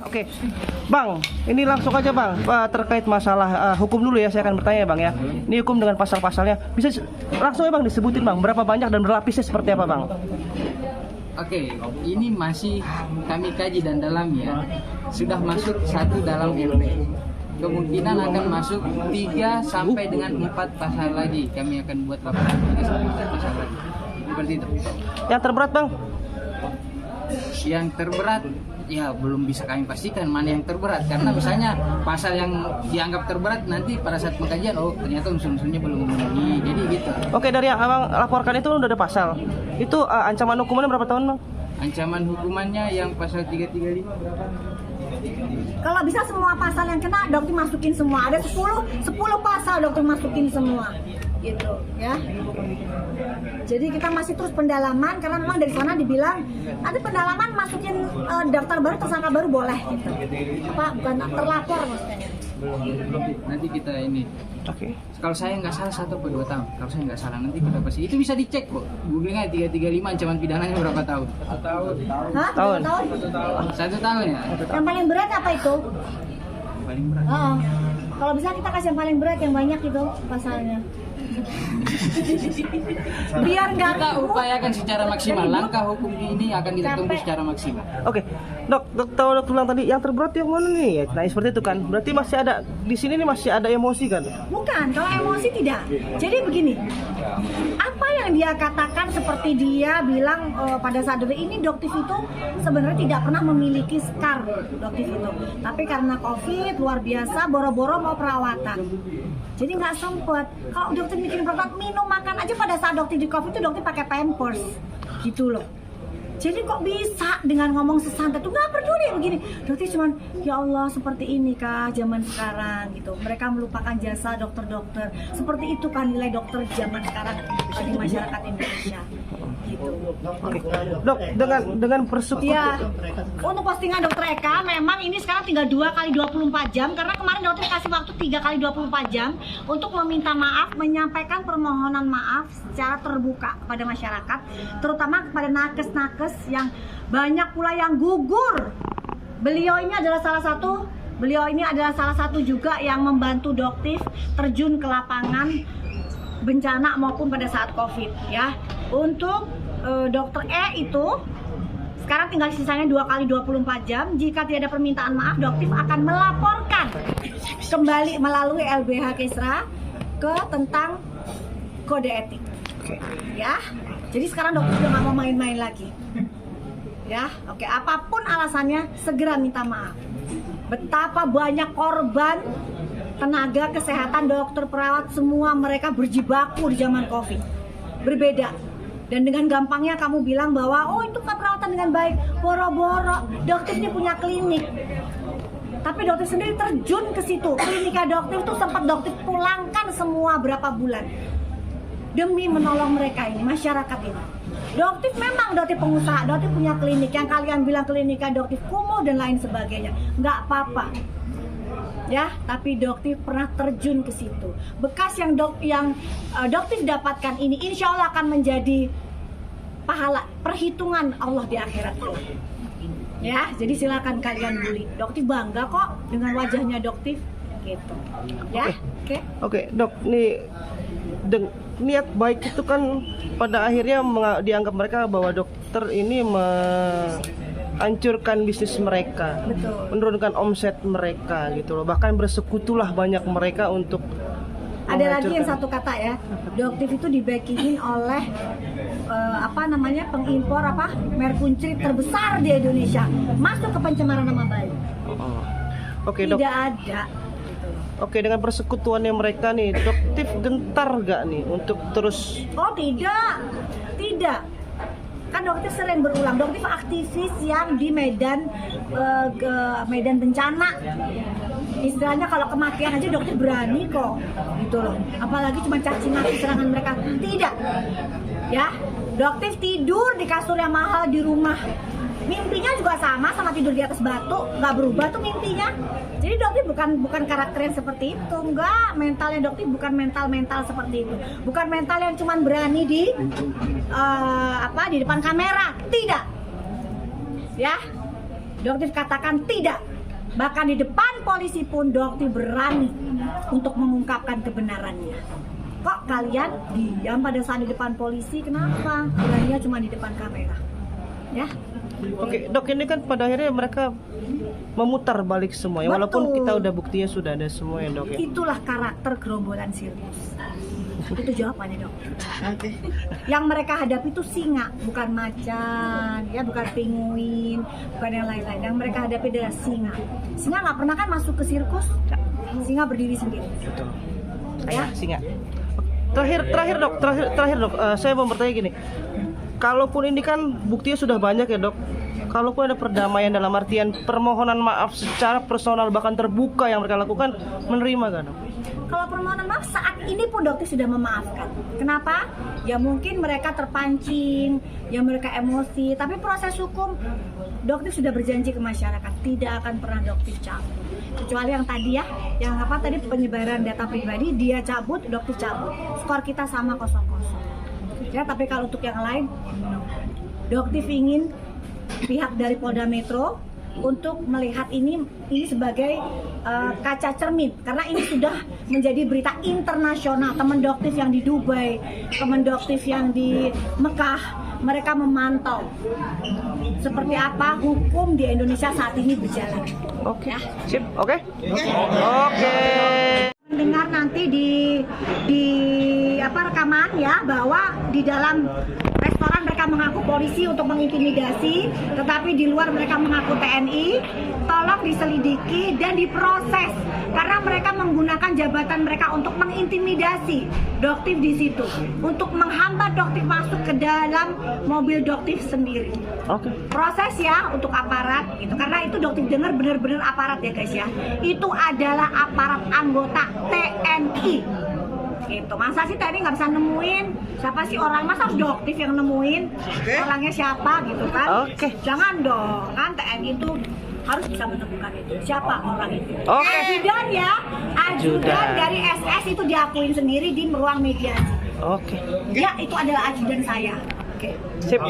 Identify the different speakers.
Speaker 1: Oke, Bang, ini langsung aja Bang, terkait masalah hukum dulu ya, saya akan bertanya Bang ya. Ini hukum dengan pasal-pasalnya, bisa langsung ya Bang disebutin Bang, berapa banyak dan berlapisnya seperti apa Bang?
Speaker 2: Oke, ini masih kami kaji dan dalami ya. Sudah masuk 1 dalam LP. Kemungkinan akan masuk 3 sampai dengan 4 pasal lagi. Kami akan buat laporan 3 sampai 4 pasal lagi. Seperti itu.
Speaker 1: Yang terberat Bang?
Speaker 2: Yang terberat ya belum bisa kami pastikan mana yang terberat, karena misalnya pasal yang dianggap terberat nanti pada saat pengkajian ternyata unsur-unsurnya belum memenuhi, jadi gitu.
Speaker 1: Oke, dari yang Abang laporkan itu udah ada pasal. Itu ancaman hukumannya berapa tahun Bang?
Speaker 2: Ancaman hukumannya yang pasal 335 berapa?
Speaker 3: Kalau bisa semua pasal yang kena dokter masukin semua. Ada 10 pasal dokter masukin semua. Gitu ya. Jadi kita masih terus pendalaman karena memang dari sana dibilang nanti pendalaman masukin daftar baru, tersangka baru boleh gitu. Apa bukan terlapor maksudnya.
Speaker 2: Nanti kita ini.
Speaker 1: Oke.
Speaker 2: Kalau saya nggak salah 1 atau 2 tahun. Kalau saya nggak salah nanti kita pasti. Itu bisa dicek kok. Googling aja 335 ancaman pidananya berapa tahun? 1 tahun.
Speaker 3: Hah?
Speaker 1: Tahun.
Speaker 2: 1 tahun ya.
Speaker 3: Yang paling berat apa itu?
Speaker 2: Paling berat.
Speaker 3: Oh, kalau bisa kita kasih yang paling berat yang banyak itu pasalnya. Biar nggak
Speaker 2: Kita upayakan secara maksimal. Langkah hukum ini akan kita tempuh secara maksimal.
Speaker 1: Oke, dok tahu dok bilang tadi yang terberat yang mana nih? Nah seperti itu kan, berarti masih ada di sini nih masih ada emosi kan?
Speaker 3: Bukan, kalau emosi tidak. Jadi begini, apa yang dia katakan seperti dia bilang pada saat ini Doktif itu sebenarnya tidak pernah memiliki scar Doktif itu. Tapi karena COVID luar biasa, boro-boro mau perawatan. Jadi nggak sempet. Kalau dokter bikin berobat, minum, makan aja pada saat dokter di COVID itu dokter pakai pampers, gitu loh. Jadi kok bisa dengan ngomong sesantai tuh nggak peduli begini. Dokter cuman ya Allah seperti ini kah zaman sekarang gitu. Mereka melupakan jasa dokter-dokter. Seperti itu kan nilai dokter zaman sekarang di masyarakat Indonesia. Gitu.
Speaker 1: Oke, dok dengan persekutuan.
Speaker 3: Ya, untuk postingan dokter Eka memang ini sekarang tinggal 2 kali 24 jam karena kemarin dokter kasih waktu 3 kali 24 jam untuk meminta maaf, menyampaikan permohonan maaf secara terbuka kepada masyarakat, terutama kepada nakes-nakes yang banyak pula yang gugur. Beliau ini adalah salah satu juga yang membantu Doktif terjun ke lapangan bencana maupun pada saat COVID ya. Untuk dokter E itu sekarang tinggal sisanya 2 kali 24 jam. Jika tidak ada permintaan maaf, Doktif akan melaporkan kembali melalui LBH Kesra ke tentang kode etik. Ya. Jadi sekarang Doktif udah nggak mau main-main lagi. Ya, oke. Apapun alasannya, segera minta maaf. Betapa banyak korban tenaga kesehatan, dokter, perawat, semua mereka berjibaku di zaman COVID. Berbeda. Dan dengan gampangnya kamu bilang bahwa itu kan perawatan dengan baik. Boro-boro, dokter ini punya klinik. Tapi dokter sendiri terjun ke situ. Klinika dokter itu sempat dokter pulangkan semua berapa bulan. Demi menolong mereka ini, masyarakat ini. Dokter memang dokter pengusaha, dokter punya klinik. Yang kalian bilang klinika dokter kumuh dan lain sebagainya. Nggak apa-apa. Ya, tapi Doktif pernah terjun ke situ. Bekas yang Doktif dapatkan ini insya Allah akan menjadi pahala perhitungan Allah di akhirat. Ya, jadi silakan kalian beli. Doktif bangga kok dengan wajahnya Doktif gitu. Ya,
Speaker 1: Oke, dok, nih niat baik itu kan pada akhirnya dianggap mereka bahwa dokter ini hancurkan bisnis mereka,
Speaker 3: betul.
Speaker 1: Menurunkan omset mereka gitu loh. Bahkan bersekutulah banyak mereka untuk
Speaker 3: ada lagi yang satu kata ya, Doktif itu dibackingin oleh pengimpor merkuncrit terbesar di Indonesia, masuk ke pencemaran nama baik.
Speaker 1: Oke,
Speaker 3: tidak
Speaker 1: dok.
Speaker 3: ada.
Speaker 1: Oke, dengan persekutuannya mereka nih, Doktif gentar gak nih untuk terus?
Speaker 3: Oh tidak. Kan Doktif sering berulang, Doktif aktivis yang di medan bencana. Istilahnya kalau kematian aja Doktif berani kok, gitu loh. Apalagi cuma caci maki serangan mereka. Tidak, ya. Doktif tidur di kasur yang mahal di rumah, Mimpinya juga sama tidur di atas batu, nggak berubah tuh mimpinya. Jadi Doktif bukan karakter yang seperti itu, enggak. Mentalnya Doktif bukan mental seperti itu, bukan mental yang cuman berani di depan kamera, tidak. Ya, Doktif katakan tidak. Bahkan di depan polisi pun Doktif berani untuk mengungkapkan kebenarannya. Kok kalian diam pada saat di depan polisi? Kenapa? Beraninya cuma di depan kamera. Ya.
Speaker 1: Oke, Dok, ini kan pada akhirnya mereka memutar balik semuanya, walaupun
Speaker 3: Betul.
Speaker 1: kita udah buktinya sudah ada semua ya, Dok ya.
Speaker 3: Itulah karakter gerombolan sirkus. Itu jawabannya, Dok. Yang mereka hadapi itu singa, bukan macan, ya, bukan penguin, bukan yang lain-lain. Yang mereka hadapi adalah singa. Singa nggak pernah kan masuk ke sirkus? Singa berdiri sendiri. Ya.
Speaker 1: Singa. Terakhir dok, saya mau bertanya gini. Kalaupun ini kan buktinya sudah banyak ya, Dok. Kalaupun ada perdamaian dalam artian permohonan maaf secara personal bahkan terbuka yang mereka lakukan, menerima kan, Dok?
Speaker 3: Kalau permohonan maaf saat ini pun Doktif sudah memaafkan. Kenapa? Ya mungkin mereka terpancing, ya mereka emosi. Tapi proses hukum Doktif sudah berjanji ke masyarakat tidak akan pernah Doktif cabut. Kecuali yang tadi ya, yang tadi penyebaran data pribadi dia cabut, Doktif cabut. Skor kita sama 0-0. Ya, tapi kalau untuk yang lain, Doktif ingin pihak dari Polda Metro untuk melihat ini sebagai kaca cermin, karena ini sudah menjadi berita internasional. Teman Doktif yang di Dubai, teman Doktif yang di Mekah, mereka memantau seperti apa hukum di Indonesia saat ini berjalan.
Speaker 1: Oke.
Speaker 3: Ya.
Speaker 1: Sip. Oke. Oke.
Speaker 3: Dengar nanti di rekaman ya, bahwa di dalam restoran mereka mengaku polisi untuk mengintimidasi, tetapi di luar mereka mengaku TNI. Tolong diselidiki dan diproses karena mereka menggunakan jabatan mereka untuk mengintimidasi Doktif di situ, untuk menghambat Doktif masuk ke dalam mobil Doktif sendiri.
Speaker 1: Oke.
Speaker 3: Proses ya untuk aparat itu, karena itu Doktif dengar benar-benar aparat ya guys ya. Itu adalah aparat anggota TNI. Itu masa sih TNI nggak bisa nemuin siapa sih orang, masa harus Doktif yang nemuin orangnya siapa gitu kan? Jangan dong, kan TNI itu harus bisa menemukan itu siapa orang itu. Ajudan ya, ajudan dari SS itu diakuin sendiri di ruang mediasi.
Speaker 1: Oke.
Speaker 3: Ya itu adalah ajudan saya. Oke.
Speaker 1: Sip.